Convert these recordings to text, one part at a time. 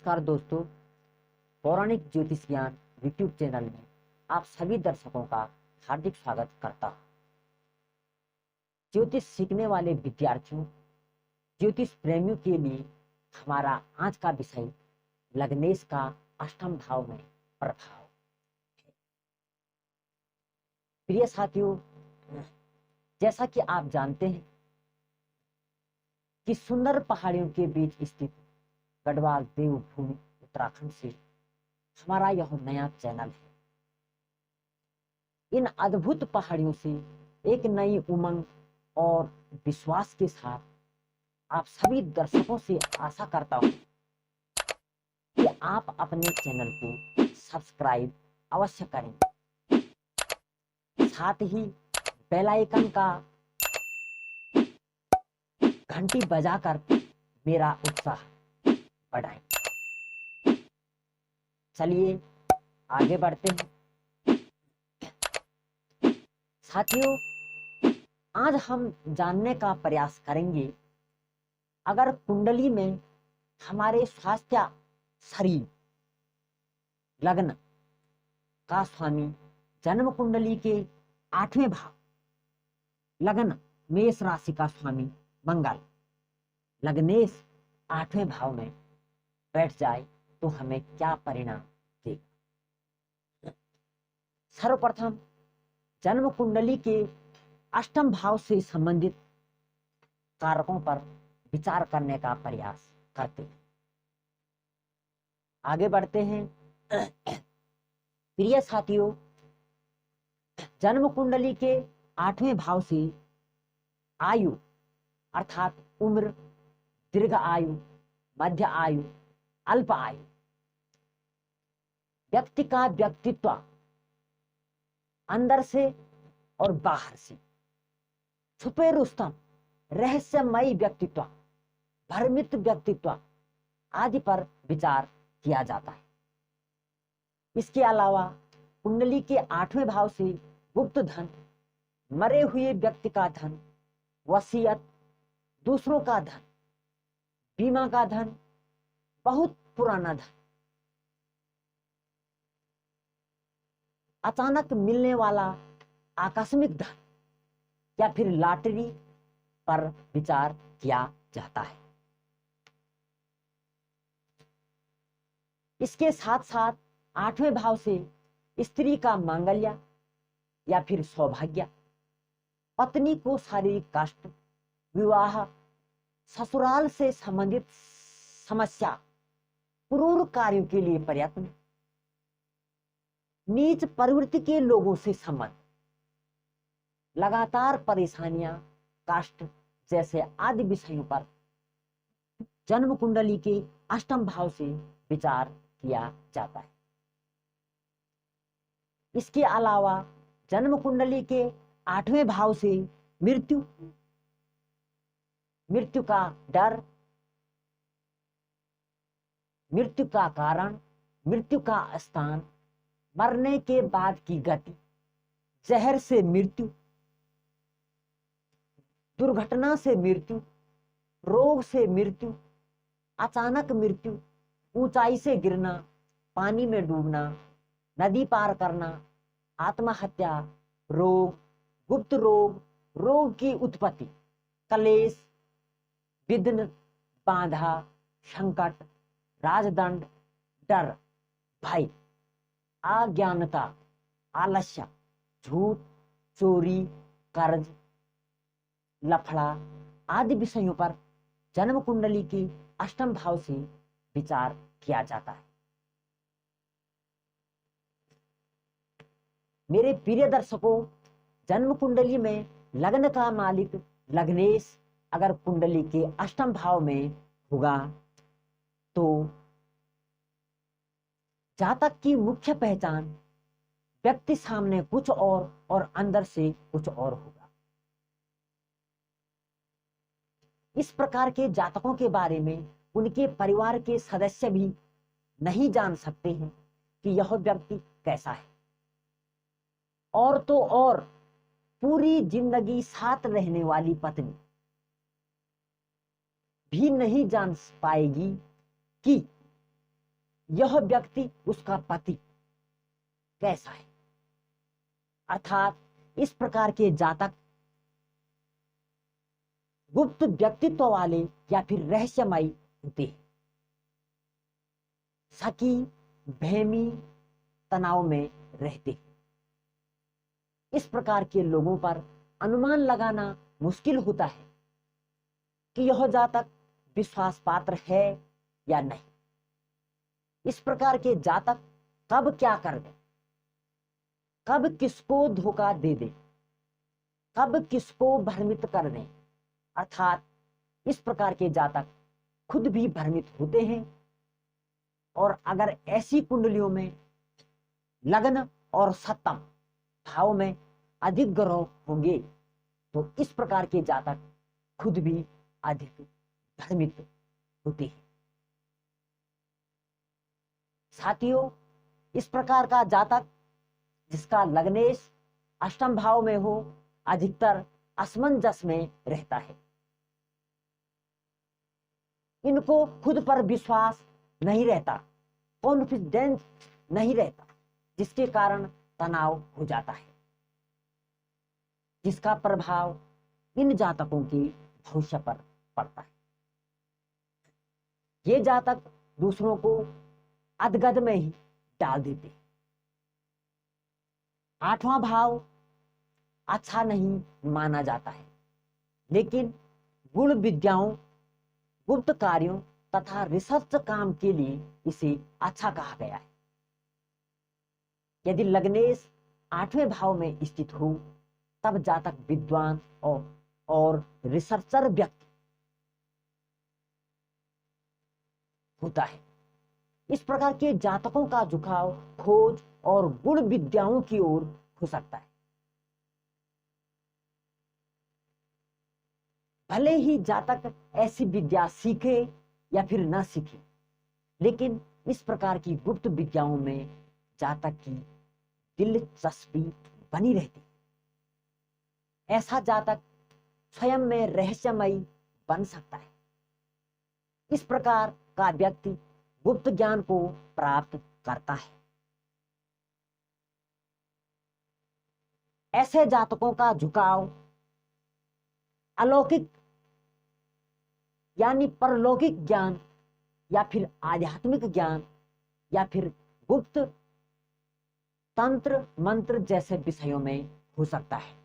नमस्कार दोस्तों, पौराणिक ज्योतिष ज्ञान यूट्यूब चैनल में आप सभी दर्शकों का हार्दिक स्वागत करता हूँ। ज्योतिष सीखने वाले विद्यार्थियों, ज्योतिष प्रेमियों के लिए हमारा आज का विषय लग्नेश का अष्टम भाव में प्रभाव। प्रिय साथियों, जैसा कि आप जानते हैं कि सुंदर पहाड़ियों के बीच स्थित गढ़वाल देवभूमि उत्तराखंड से हमारा यह नया चैनल है। इन अद्भुत पहाड़ियों से एक नई उमंग और विश्वास के साथ आप सभी दर्शकों से आशा करता हूं कि आप अपने चैनल को सब्सक्राइब अवश्य करें, साथ ही बेल आइकन का घंटी बजाकर मेरा उत्साह बढ़ाएं। चलिए आगे बढ़ते हैं। साथियों, आज हम जानने का प्रयास करेंगे, अगर कुंडली में हमारे स्वास्थ्य शरीर लग्न का स्वामी जन्म कुंडली के 8वें भाव, लग्न मेष राशि का स्वामी मंगल लग्नेश 8वें भाव में बैठ जाए तो हमें क्या परिणाम देगा। सर्वप्रथम जन्म कुंडली के अष्टम भाव से संबंधित कारकों पर विचार करने का प्रयास करते हैं। आगे बढ़ते हैं। प्रिय साथियों, जन्म कुंडली के 8वें भाव से आयु अर्थात उम्र, दीर्घ आयु, मध्य आयु, अल्प आयु, व्यक्ति का व्यक्तित्व अंदर से और बाहर से, छुपे रुस्तम, रहस्यमयी व्यक्तित्व, भ्रमित व्यक्तित्व आदि पर विचार किया जाता है। इसके अलावा कुंडली के 8वें भाव से गुप्त धन, मरे हुए व्यक्ति का धन, वसीयत, दूसरों का धन, बीमा का धन, बहुत पुराना धन, अचानक मिलने वाला आकस्मिक धन या फिर लॉटरी पर विचार किया जाता है। इसके साथ साथ 8वें भाव से स्त्री का मांगल्य या फिर सौभाग्य, पत्नी को शारीरिक कष्ट, विवाह, ससुराल से संबंधित समस्या, क्रूर कार्यों के लिए प्रयत्न, नीच प्रवृत्ति के लोगों से संबंध, लगातार परेशानियां, कष्ट जैसे आदि विषयों पर जन्म कुंडली के अष्टम भाव से विचार किया जाता है। इसके अलावा जन्म कुंडली के 8वें भाव से मृत्यु, मृत्यु का डर, मृत्यु का कारण, मृत्यु का स्थान, मरने के बाद की गति, जहर से मृत्यु, दुर्घटना से मृत्यु, रोग से मृत्यु, अचानक मृत्यु, ऊंचाई से गिरना, पानी में डूबना, नदी पार करना, आत्महत्या, रोग, गुप्त रोग, रोग की उत्पत्ति, कलेश, विघ्न, बाधा, संकट, राजदंड, डर, भय, अज्ञानता, आलस्य, झूठ, चोरी, कर्ज, लफड़ा आदि विषयों पर जन्म कुंडली के अष्टम भाव से विचार किया जाता है। मेरे प्रिय दर्शकों, जन्म कुंडली में लग्न का मालिक लग्नेश अगर कुंडली के अष्टम भाव में होगा तो जातक की मुख्य पहचान व्यक्ति सामने कुछ और अंदर से कुछ और होगा। इस प्रकार के जातकों के बारे में उनके परिवार के सदस्य भी नहीं जान सकते हैं कि यह व्यक्ति कैसा है, और तो और पूरी जिंदगी साथ रहने वाली पत्नी भी नहीं जान पाएगी कि यह व्यक्ति उसका पति कैसा है। अर्थात इस प्रकार के जातक गुप्त व्यक्तित्व वाले या फिर रहस्यमयी होते हैं। शकी, भयमी, तनाव में रहते हैं। इस प्रकार के लोगों पर अनुमान लगाना मुश्किल होता है कि यह जातक विश्वास पात्र है या नहीं। इस प्रकार के जातक कब क्या कर दे, कब किसको धोखा दे दे, कब किसको भ्रमित कर दे। अर्थात इस प्रकार के जातक खुद भी भ्रमित होते हैं। और अगर ऐसी कुंडलियों में लग्न और सप्तम भाव में अधिक ग्रह होंगे तो इस प्रकार के जातक खुद भी अधिक भ्रमित होते हैं। साथियों, इस प्रकार का जातक जिसका लग्नेश अष्टम भाव में हो अधिकतर असमंजस में रहता है। इनको खुद पर विश्वास नहीं रहता, कॉन्फिडेंस नहीं रहता, जिसके कारण तनाव हो जाता है, जिसका प्रभाव इन जातकों के भविष्य पर पड़ता है। ये जातक दूसरों को अधगध में ही डाल देते। आठवां भाव अच्छा नहीं माना जाता है, लेकिन गुण विद्याओं, गुप्त कार्यों तथा रिसर्च काम के लिए इसे अच्छा कहा गया है। यदि लग्नेश आठवें भाव में स्थित हो तब जातक विद्वान और रिसर्चर व्यक्ति होता है। इस प्रकार के जातकों का झुकाव खोज और गुण विद्याओं की ओर हो सकता है। भले ही जातक ऐसी विद्या सीखे या फिर न सीखे, लेकिन इस प्रकार की गुप्त विद्याओं में जातक की दिलचस्पी बनी रहती। ऐसा जातक स्वयं में रहस्यमयी बन सकता है। इस प्रकार का व्यक्ति गुप्त ज्ञान को प्राप्त करता है। ऐसे जातकों का झुकाव अलौकिक यानी परलौकिक ज्ञान या फिर आध्यात्मिक ज्ञान या फिर गुप्त तंत्र मंत्र जैसे विषयों में हो सकता है।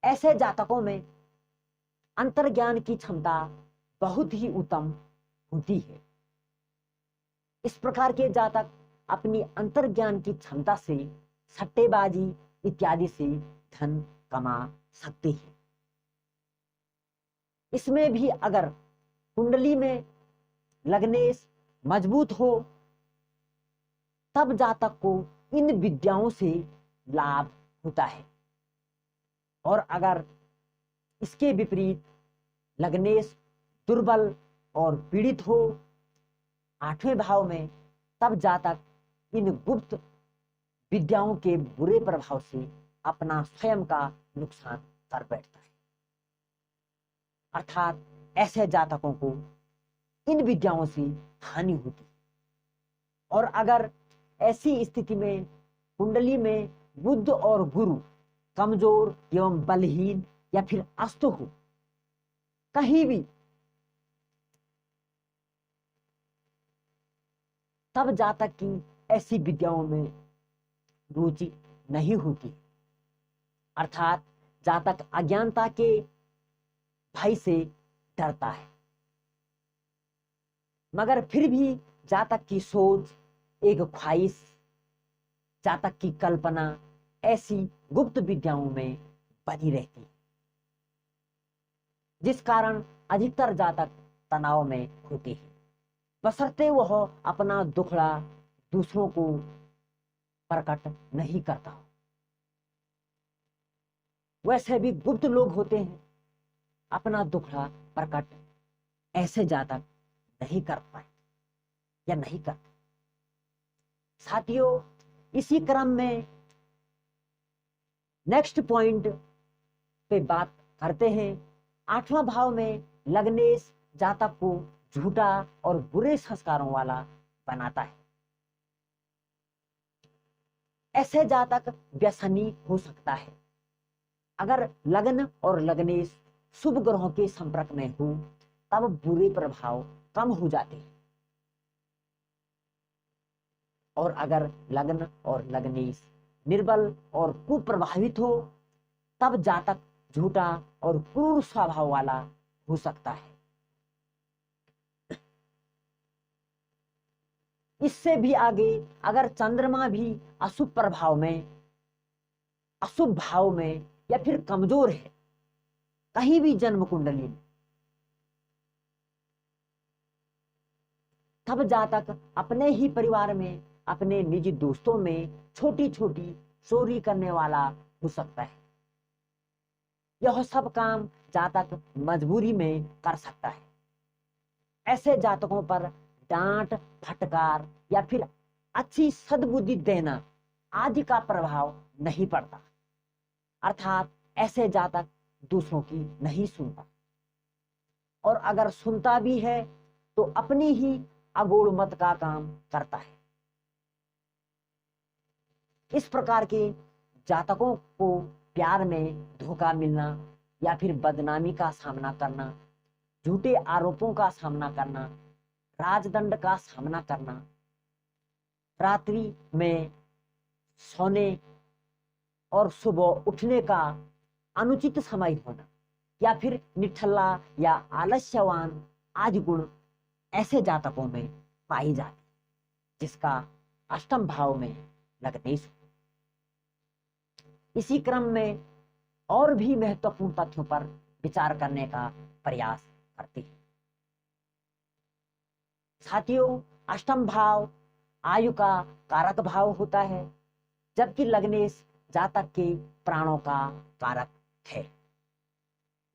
ऐसे जातकों में अंतर्ज्ञान की क्षमता बहुत ही उत्तम होती है। इस प्रकार के जातक अपनी अंतर्ज्ञान की क्षमता से सट्टेबाजी इत्यादि से धन कमा सकते हैं। इसमें भी अगर कुंडली में लग्नेश मजबूत हो तब जातक को इन विद्याओं से लाभ होता है। और अगर इसके विपरीत लग्नेश दुर्बल और पीड़ित हो आठवें भाव में, तब जातक इन गुप्त विद्याओं के बुरे प्रभाव से अपना स्वयं का नुकसान कर बैठता है। अर्थात ऐसे जातकों को इन विद्याओं से हानि होती। और अगर ऐसी स्थिति में कुंडली में बुध और गुरु कमजोर एवं बलहीन या फिर अस्त हो कहीं भी, तब जातक की ऐसी विद्याओं में रुचि नहीं होती। अर्थात जातक अज्ञानता के भय से डरता है। मगर फिर भी जातक की सोच, एक ख्वाहिश, जातक की कल्पना ऐसी गुप्त विद्याओं में बनी रहती है, जिस कारण अधिकतर जातक तनाव में होते हैं, बशर्ते वह अपना दुखड़ा दूसरों को प्रकट नहीं करता। वैसे भी गुप्त लोग होते हैं, अपना दुखड़ा प्रकट ऐसे जातक नहीं कर पाए या नहीं करते। साथियों, इसी क्रम में नेक्स्ट पॉइंट पे बात करते हैं। आठवां भाव में लग्नेश जातक को झूठा और बुरे संस्कारों वाला बनाता है। ऐसे जातक व्यसनी हो सकता है। अगर लग्न और लग्नेश शुभ ग्रहों के संपर्क में हो तब बुरे प्रभाव कम हो जाते हैं, और अगर लग्न और लग्नेश निर्बल और कुप्रभावित हो तब जातक झूठा और क्रूर स्वभाव वाला हो सकता है। इससे भी आगे अगर चंद्रमा भी अशुभ प्रभाव में, अशुभ भाव में या फिर कमजोर है कहीं भी जन्म कुंडली में, तब जातक अपने ही परिवार में, अपने निजी दोस्तों में छोटी छोटी चोरी करने वाला हो सकता है। यह सब काम जातक मजबूरी में कर सकता है। ऐसे जातकों पर डांट, फटकार या फिर अच्छी सद्बुद्धि देना आदि का प्रभाव नहीं पड़ता, अर्थात ऐसे जातक दूसरों की नहीं सुनता, और अगर सुनता भी है तो अपनी ही अगोड़ मत का काम करता है। इस प्रकार के जातकों को प्यार में धोखा मिलना या फिर बदनामी का सामना करना, झूठे आरोपों का सामना करना, राजदंड का सामना करना, रात्रि में सोने और सुबह उठने का अनुचित समय होना या फिर निठल्ला या आलस्यवान आदि गुण ऐसे जातकों में पाई जाती, जिसका अष्टम भाव में लग्नेश। इसी क्रम में और भी महत्वपूर्ण तथ्यों पर विचार करने का प्रयास करते हैं। साथियों, अष्टम भाव आयु का कारक भाव होता है, जबकि लग्नेश जातक के प्राणों का कारक है।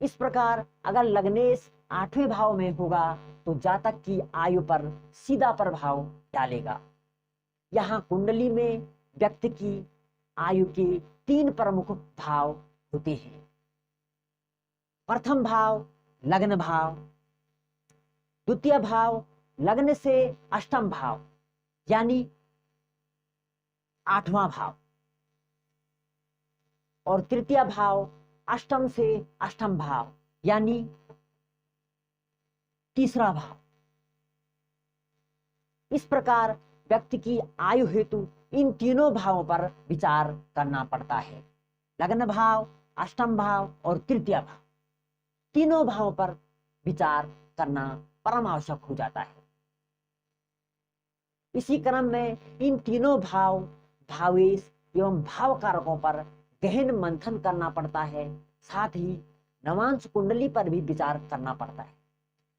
इस प्रकार अगर लग्नेश 8वें भाव में होगा तो जातक की आयु पर सीधा प्रभाव डालेगा। यहाँ कुंडली में व्यक्ति की आयु के 3 प्रमुख भाव होते हैं। प्रथम भाव लग्न भाव, द्वितीय भाव लग्न से अष्टम भाव यानी 8वां भाव, और तृतीय भाव अष्टम से अष्टम भाव यानी 3रा भाव। इस प्रकार व्यक्ति की आयु हेतु इन तीनों भावों पर विचार करना पड़ता है। लग्न भाव, अष्टम भाव और तृतीय भाव, तीनों भावों पर विचार करना परम आवश्यक हो जाता है। इसी क्रम में इन तीनों भाव, भावेश एवं भाव कारकों पर गहन मंथन करना पड़ता है। साथ ही नवांश कुंडली पर भी विचार करना पड़ता है।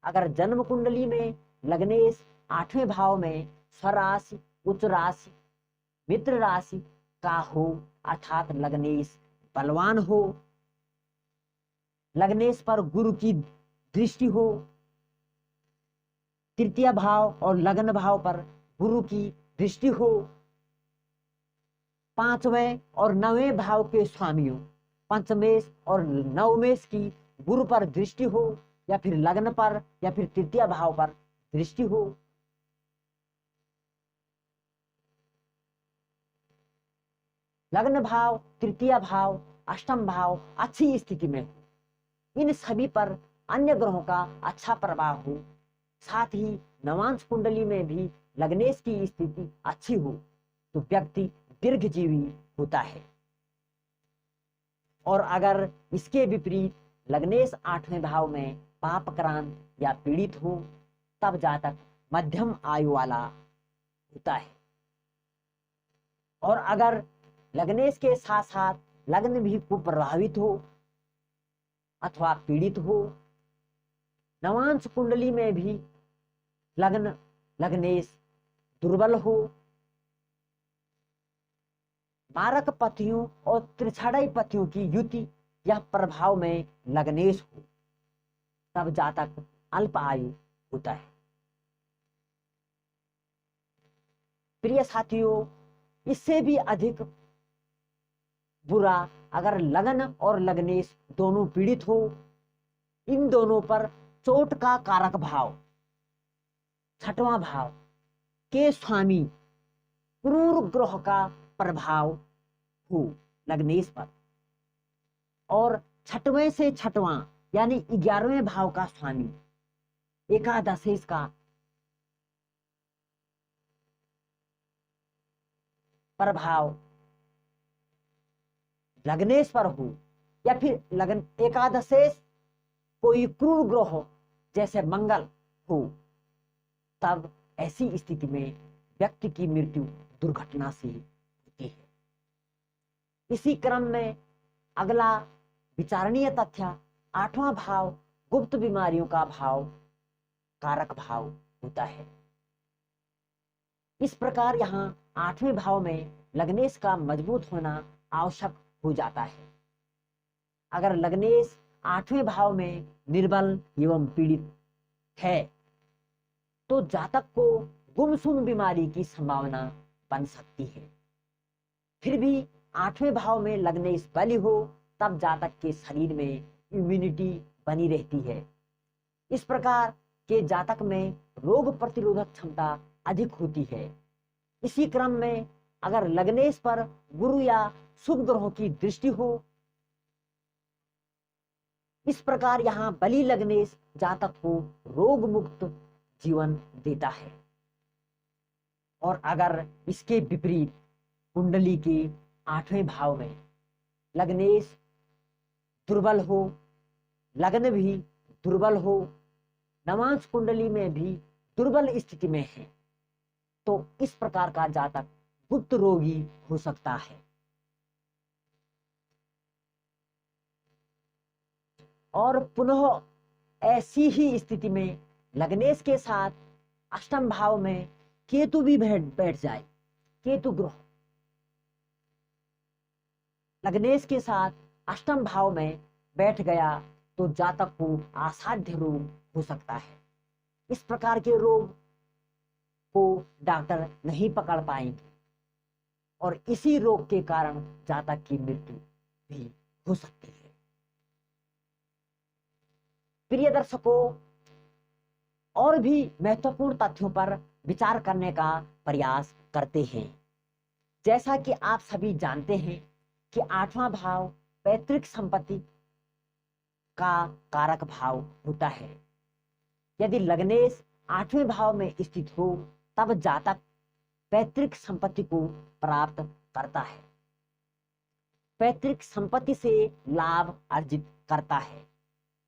अगर जन्म कुंडली में लग्नेश 8वें भाव में स्वराशि, उच्च राशि, मित्र राशि का हो, अर्थात लग्नेश बलवान हो, लग्नेश पर गुरु की दृष्टि हो, तृतीय भाव और लग्न भाव पर गुरु की दृष्टि हो, 5वें और 9वें भाव के स्वामियों पंचमेश और नवमेश की गुरु पर दृष्टि हो, या फिर लग्न पर या फिर तृतीय भाव पर दृष्टि हो, लग्न भाव, तृतीय भाव, अष्टम भाव अच्छी स्थिति में हो, इन सभी पर अन्य ग्रहों का अच्छा प्रभाव हो, साथ ही नवांश कुंडली में भी लग्नेश की स्थिति अच्छी हो तो व्यक्ति दीर्घजीवी होता है। और अगर इसके विपरीत लग्नेश 8वें भाव में पापक्रांत या पीड़ित हो तब जातक मध्यम आयु वाला होता है। और अगर लग्नेश के साथ साथ लग्न भी कुप्रभावित हो अथवा पीड़ित हो, नवांश कुंडली में भी लग्नेश दुर्बल हो, मारक पतियों और त्रिछाड़ई पतियों की युति या प्रभाव में लग्नेश हो तब जातक अल्प आयु होता है। प्रिय साथियों, इससे भी अधिक बुरा अगर लग्न और लग्नेश दोनों पीड़ित हो, इन दोनों पर चोट का कारक भाव 6वां भाव के स्वामी क्रूर ग्रह का प्रभाव हो लग्नेश पर, और छठवें से छठवां यानी 11वें भाव का स्वामी एकादशेश का प्रभाव लग्नेश पर हो, या फिर लगन एकादशेश कोई क्रूर ग्रह जैसे मंगल हो, तब ऐसी स्थिति में व्यक्ति की मृत्यु दुर्घटना से होती है। इसी क्रम में अगला विचारणीय तथ्य 8वां भाव गुप्त बीमारियों का भाव कारक भाव होता है। इस प्रकार यहाँ 8वें भाव में लग्नेश का मजबूत होना आवश्यक हो जाता है। अगर लग्नेश 8वें भाव में निर्बल एवं पीड़ित है तो जातक को गुमसुम बीमारी की संभावना बन सकती है। फिर भी 8वें भाव में लग्नेश बली हो तब जातक के शरीर में इम्यूनिटी बनी रहती है। इस प्रकार के जातक में रोग प्रतिरोधक क्षमता अधिक होती है। इसी क्रम में अगर लग्नेश पर गुरु या शुभ ग्रहों की दृष्टि हो, इस प्रकार यहाँ बली लग्नेश जातक को रोग मुक्त जीवन देता है। और अगर इसके विपरीत कुंडली के 8वें भाव में लग्नेश दुर्बल हो, लग्न भी दुर्बल हो, नवांश कुंडली में भी दुर्बल स्थिति में है, तो इस प्रकार का जातक गुप्त रोगी हो सकता है। और पुनः ऐसी ही स्थिति में लग्नेश के साथ अष्टम भाव में केतु भी बैठ जाए, केतु ग्रह लग्नेश के साथ अष्टम भाव में बैठ गया तो जातक को असाध्य रोग हो सकता है। इस प्रकार के रोग को डॉक्टर नहीं पकड़ पाएंगे और इसी रोग के कारण जातक की मृत्यु भी हो सकती है। प्रिय दर्शकों, और भी महत्वपूर्ण तथ्यों पर विचार करने का प्रयास करते हैं। जैसा कि आप सभी जानते हैं कि 8वां भाव पैतृक संपत्ति का कारक भाव होता है। यदि लग्नेश 8वें भाव में स्थित हो तब जातक पैतृक संपत्ति को प्राप्त करता है, पैतृक संपत्ति से लाभ अर्जित करता है।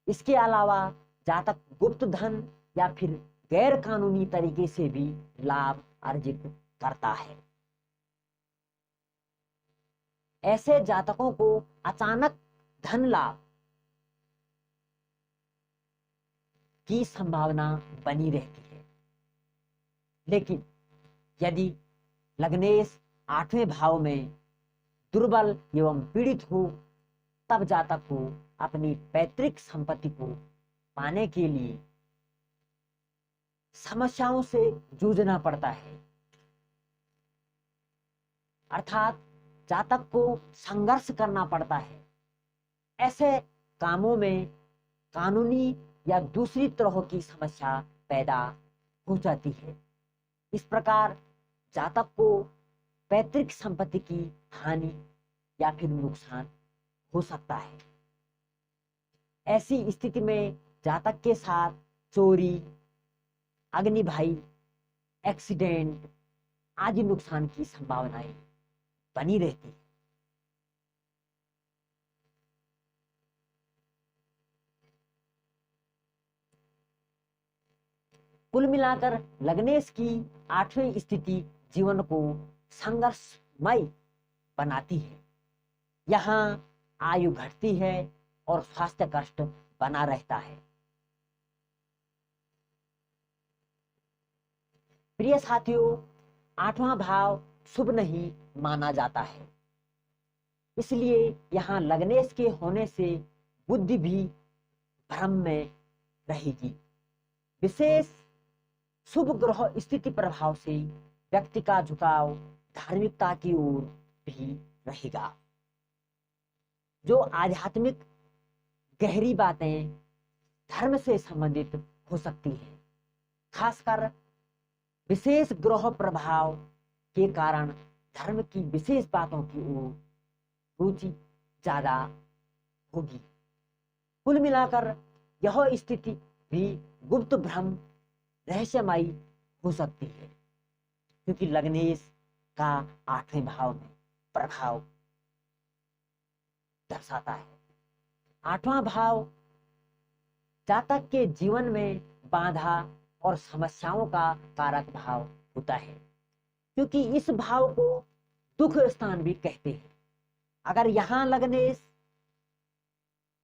इसके अलावा जातक गुप्त धन या फिर गैर कानूनी तरीके से भी लाभ अर्जित करता है। ऐसे जातकों को अचानक धन लाभ की संभावना बनी रहती है। लेकिन यदि लग्नेश 8वें भाव में दुर्बल एवं पीड़ित हो तब जातक को अपनी पैतृक संपत्ति को पाने के लिए समस्याओं से जूझना पड़ता है। अर्थात जातक को संघर्ष करना पड़ता है। ऐसे कामों में कानूनी या दूसरी तरह की समस्या पैदा हो जाती है। इस प्रकार जातक को पैतृक संपत्ति की हानि या फिर नुकसान हो सकता है। ऐसी स्थिति में जातक के साथ चोरी, अग्निभाई, एक्सीडेंट आदि नुकसान की संभावनाएं बनी रहती है। कुल मिलाकर लग्नेश की 8वीं स्थिति जीवन को संघर्षमय बनाती है। यहाँ आयु घटती है और स्वास्थ्य कष्ट बना रहता है। प्रिय साथियों, 8वां भाव शुभ नहीं माना जाता है, इसलिए यहाँ लग्नेश के होने से बुद्धि भी भ्रम में रहेगी। विशेष शुभ ग्रह स्थिति प्रभाव से व्यक्ति का झुकाव धार्मिकता की ओर भी रहेगा। जो आध्यात्मिक गहरी बातें, धर्म से संबंधित हो सकती है, खासकर विशेष ग्रह प्रभाव के कारण धर्म की विशेष बातों की ओर रुचि ज्यादा होगी। कुल मिलाकर यह स्थिति भी गुप्त भ्रम रहस्यमयी हो सकती है, क्योंकि लग्नेश का 8वें भाव में प्रभाव दर्शाता है। 8वां भाव जातक के जीवन में बाधा और समस्याओं का कारक भाव होता है, क्योंकि इस भाव को दुख स्थान भी कहते हैं। अगर यहाँ लग्नेश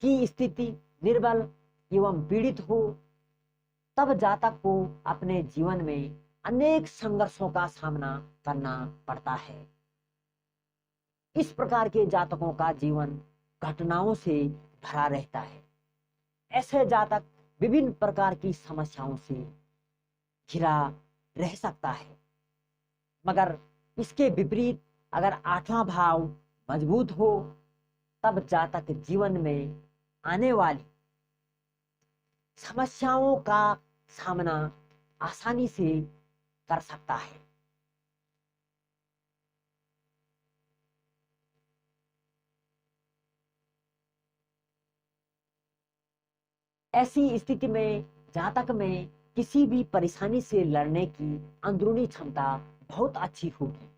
की स्थिति निर्बल एवं पीड़ित हो, तब जातक को अपने जीवन में अनेक संघर्षों का सामना करना पड़ता है। इस प्रकार के जातकों का जीवन घटनाओं से भरा रहता है। ऐसे जातक विभिन्न प्रकार की समस्याओं से घिरा रह सकता है, मगर इसके विपरीत अगर 8वां भाव मजबूत हो, तब जातक जीवन में आने वाली समस्याओं का सामना आसानी से कर सकता है। ऐसी स्थिति में जातक में किसी भी परेशानी से लड़ने की अंदरूनी क्षमता बहुत अच्छी होगी।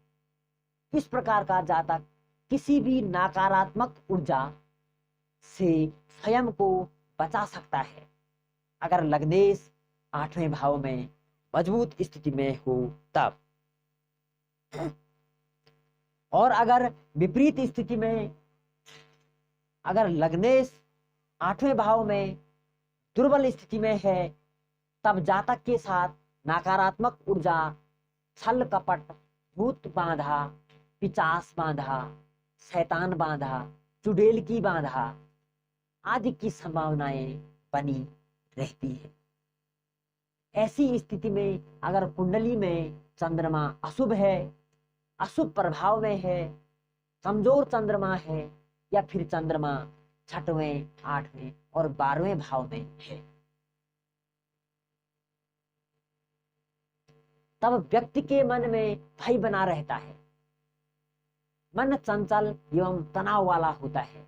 इस प्रकार का जातक किसी भी नकारात्मक ऊर्जा से स्वयं को बचा सकता है, अगर लग्नेश 8वें भाव में मजबूत स्थिति में हो तब। और अगर विपरीत स्थिति में अगर लग्नेश 8वें भाव में दुर्बल स्थिति में है, तब जातक के साथ नकारात्मक ऊर्जा, छल कपट, भूत बांधा, पिचास बांधा, शैतान बांधा, चुड़ैल की बांधा आदि की संभावनाएं बनी रहती है। ऐसी स्थिति में अगर कुंडली में चंद्रमा अशुभ है, अशुभ प्रभाव में है, कमजोर चंद्रमा है, या फिर चंद्रमा 6वें, 8वें और 12वें भाव में है, तब व्यक्ति के मन में भय बना रहता है। मन चंचल एवं तनाव वाला होता है।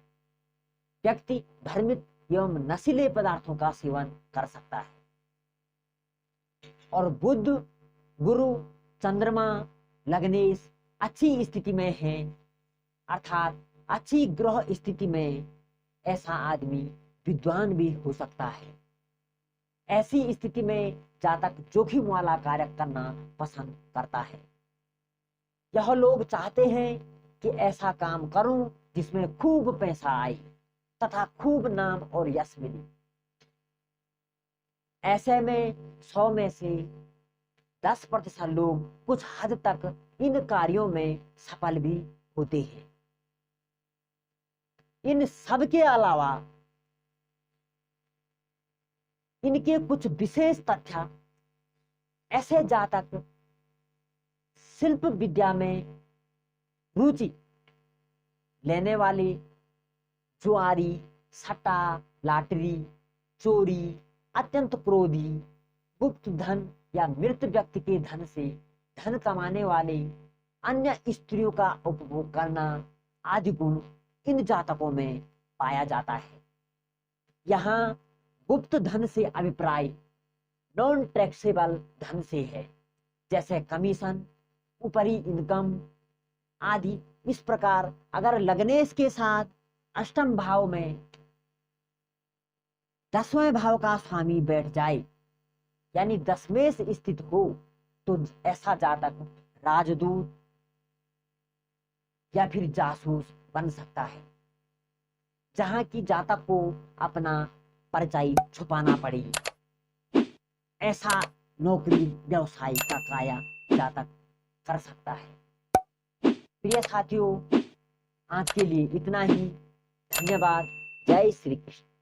व्यक्ति भ्रमित एवं नशीले पदार्थों का सेवन कर सकता है। और बुध, गुरु, चंद्रमा, लग्नेश अच्छी स्थिति में है, अर्थात अच्छी ग्रह स्थिति में ऐसा आदमी विद्वान भी हो सकता है। ऐसी स्थिति में जातक जोखिम वाला कार्य करना पसंद करता है। यह लोग चाहते हैं कि ऐसा काम करूं जिसमें खूब पैसा आए तथा खूब नाम और यश मिले। ऐसे में 100 में से 10% लोग कुछ हद तक इन कार्यों में सफल भी होते हैं। इन सब के अलावा इनके कुछ विशेष तथ्य ऐसे जातक शिल्प विद्या में रुचि लेने वाले, जुआरी, सट्टा, लॉटरी, चोरी, अत्यंत क्रोधी, गुप्त धन या मृत व्यक्ति के धन से धन कमाने वाले, अन्य स्त्रियों का उपभोग करना आदि गुण इन जातकों में पाया जाता है। यहाँ गुप्त धन से अभिप्राय नॉन टैक्सेबल धन से है, जैसे कमीशन, ऊपरी इनकम आदि। इस प्रकार अगर लग्नेश के साथ अष्टम भाव में 10वें भाव का स्वामी बैठ जाए, यानी 10वें से स्थित हो, तो ऐसा जातक राजदूत या फिर जासूस बन सकता है, जहां की जातक को अपना परिचय छुपाना पड़े। ऐसा नौकरी व्यवसाय का काया जातक कर सकता है। प्रिय साथियों, आज के लिए इतना ही। धन्यवाद। जय श्री कृष्ण।